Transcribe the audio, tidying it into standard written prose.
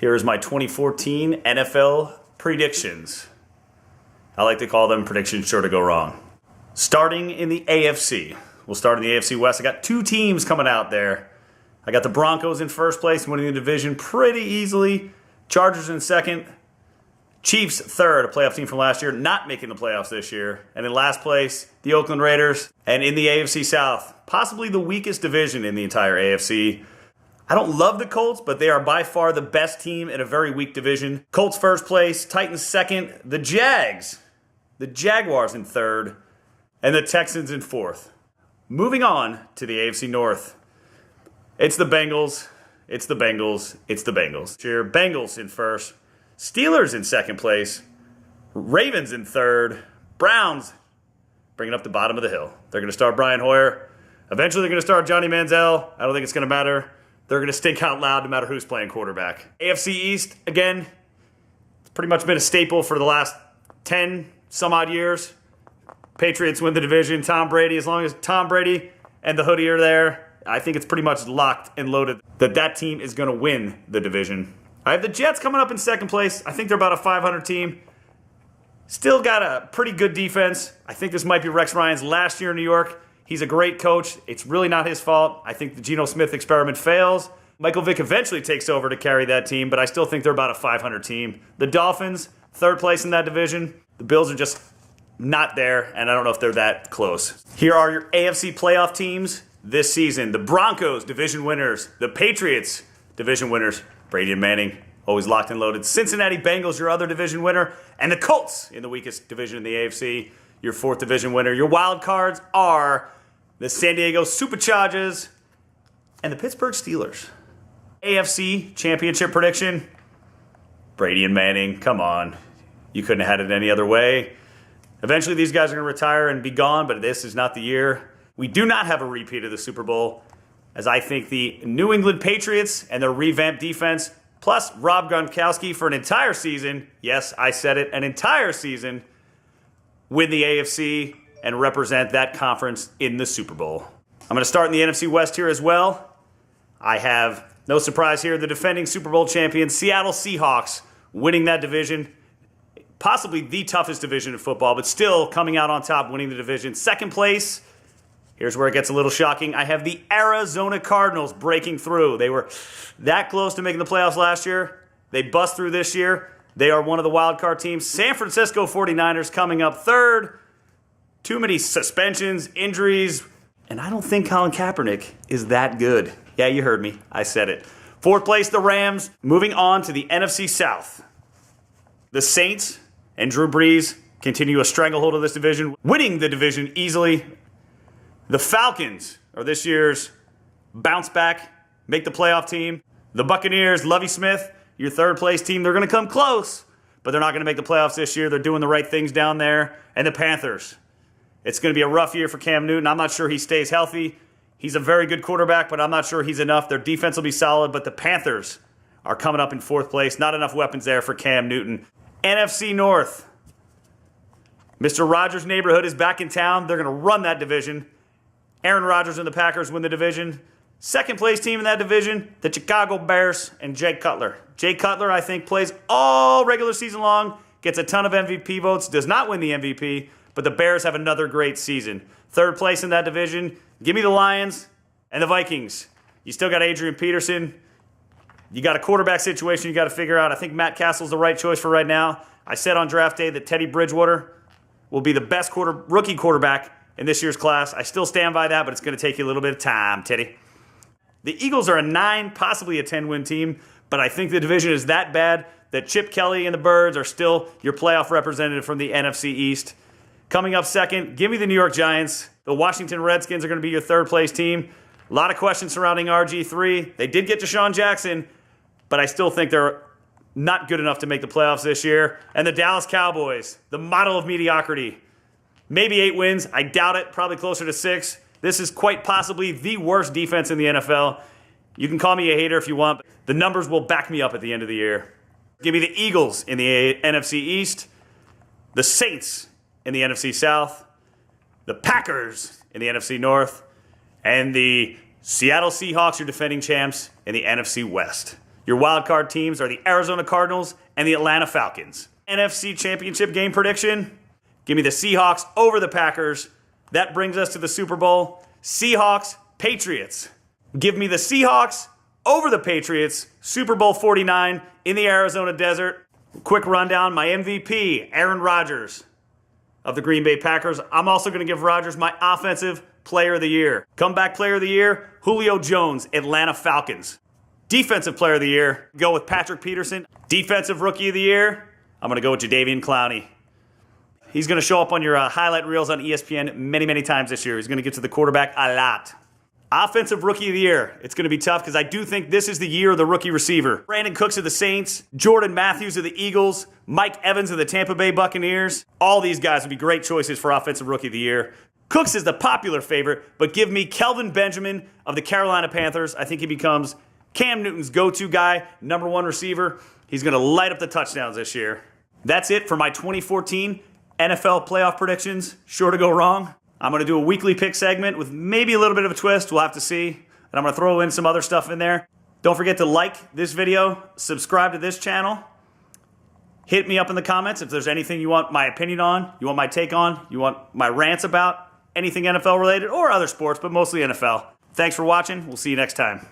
Here is my 2014 NFL predictions. I like to call them predictions sure to go wrong. Starting in the AFC. We'll start in the AFC West. I got two teams coming out there. I got the Broncos in first place, winning the division pretty easily. Chargers in second. Chiefs third, a playoff team from last year, not making the playoffs this year. And in last place, the Oakland Raiders. And in the AFC South, possibly the weakest division in the entire AFC. I don't love the Colts, but they are by far the best team in a very weak division. Colts first place, Titans second, the Jaguars in third, and the Texans in fourth. Moving on to the AFC North. It's the Bengals, it's the Bengals, it's the Bengals. Here, Bengals in first, Steelers in second place, Ravens in third, Browns bringing up the bottom of the hill. They're going to start Brian Hoyer. Eventually they're going to start Johnny Manziel. I don't think it's going to matter. They're going to stink out loud no matter who's playing quarterback. AFC East, again, it's pretty much been a staple for the last 10 some odd years. Patriots win the division. Tom Brady, as long as Tom Brady and the hoodie are there, I think it's pretty much locked and loaded that team is going to win the division. I have the Jets coming up in second place. I think they're about a 500 team. Still got a pretty good defense. I think this might be Rex Ryan's last year in New York. He's a great coach. It's really not his fault. I think the Geno Smith experiment fails. Michael Vick eventually takes over to carry that team, but I still think they're about a 500 team. The Dolphins, third place in that division. The Bills are just not there, and I don't know if they're that close. Here are your AFC playoff teams this season. The Broncos, division winners. The Patriots, division winners. Brady and Manning, always locked and loaded. Cincinnati Bengals, your other division winner. And the Colts in the weakest division in the AFC, your fourth division winner. Your wild cards are the San Diego Superchargers and the Pittsburgh Steelers. AFC championship prediction, Brady and Manning, come on. You couldn't have had it any other way. Eventually these guys are going to retire and be gone, but this is not the year. We do not have a repeat of the Super Bowl, as I think the New England Patriots and their revamped defense, plus Rob Gronkowski for an entire season, yes, I said it, an entire season, win the AFC and represent that conference in the Super Bowl. I'm going to start in the NFC West here as well. I have, no surprise here, the defending Super Bowl champion Seattle Seahawks winning that division. Possibly the toughest division in football, but still coming out on top, winning the division. Second place, here's where it gets a little shocking. I have the Arizona Cardinals breaking through. They were that close to making the playoffs last year. They bust through this year. They are one of the wild card teams. San Francisco 49ers coming up third. Too many suspensions, injuries, and I don't think Colin Kaepernick is that good. Yeah, you heard me. I said it. Fourth place, the Rams. Moving on to the NFC South. The Saints and Drew Brees continue a stranglehold of this division, winning the division easily. The Falcons are this year's bounce back, make the playoff team. The Buccaneers, Lovie Smith, your third place team, they're going to come close, but they're not going to make the playoffs this year. They're doing the right things down there. And the Panthers. It's going to be a rough year for Cam Newton. I'm not sure he stays healthy. He's a very good quarterback, but I'm not sure he's enough. Their defense will be solid, but the Panthers are coming up in fourth place. Not enough weapons there for Cam Newton. NFC North. Mr. Rogers' neighborhood is back in town. They're going to run that division. Aaron Rodgers and the Packers win the division. Second place team in that division, the Chicago Bears and Jay Cutler. Jay Cutler, I think, plays all regular season long, gets a ton of MVP votes, does not win the MVP, but the Bears have another great season. Third place in that division, give me the Lions and the Vikings. You still got Adrian Peterson. You got a quarterback situation you got to figure out. I think Matt Castle's the right choice for right now. I said on draft day that Teddy Bridgewater will be the best rookie quarterback in this year's class. I still stand by that, but it's going to take you a little bit of time, Teddy. The Eagles are a 9, possibly a 10-win team, but I think the division is that bad that Chip Kelly and the Birds are still your playoff representative from the NFC East. Coming up second, give me the New York Giants. The Washington Redskins are going to be your third-place team. A lot of questions surrounding RG3. They did get Deshaun Jackson, but I still think they're not good enough to make the playoffs this year. And the Dallas Cowboys, the model of mediocrity. Maybe 8 wins. I doubt it. Probably closer to 6. This is quite possibly the worst defense in the NFL. You can call me a hater if you want, but the numbers will back me up at the end of the year. Give me the Eagles in the NFC East, the Saints in the NFC South, the Packers in the NFC North, and the Seattle Seahawks, your defending champs, in the NFC West. Your wild card teams are the Arizona Cardinals and the Atlanta Falcons. NFC Championship game prediction, give me the Seahawks over the Packers. That brings us to the Super Bowl. Seahawks, Patriots. Give me the Seahawks over the Patriots. Super Bowl 49 in the Arizona desert. Quick rundown, my MVP, Aaron Rodgers of the Green Bay Packers. I'm also going to give Rodgers my Offensive Player of the Year. Comeback Player of the Year, Julio Jones, Atlanta Falcons. Defensive Player of the Year, go with Patrick Peterson. Defensive Rookie of the Year, I'm going to go with Jadeveon Clowney. He's going to show up on your highlight reels on ESPN many, many times this year. He's going to get to the quarterback a lot. Offensive Rookie of the Year. It's going to be tough because I do think this is the year of the rookie receiver. Brandon Cooks of the Saints, Jordan Matthews of the Eagles, Mike Evans of the Tampa Bay Buccaneers. All these guys would be great choices for Offensive Rookie of the Year. Cooks is the popular favorite, but give me Kelvin Benjamin of the Carolina Panthers. I think he becomes Cam Newton's go-to guy, number one receiver. He's going to light up the touchdowns this year. That's it for my 2014 NFL playoff predictions. Sure to go wrong. I'm going to do a weekly pick segment with maybe a little bit of a twist. We'll have to see. And I'm going to throw in some other stuff in there. Don't forget to like this video, subscribe to this channel. Hit me up in the comments if there's anything you want my opinion on, you want my take on, you want my rants about, anything NFL related or other sports, but mostly NFL. Thanks for watching. We'll see you next time.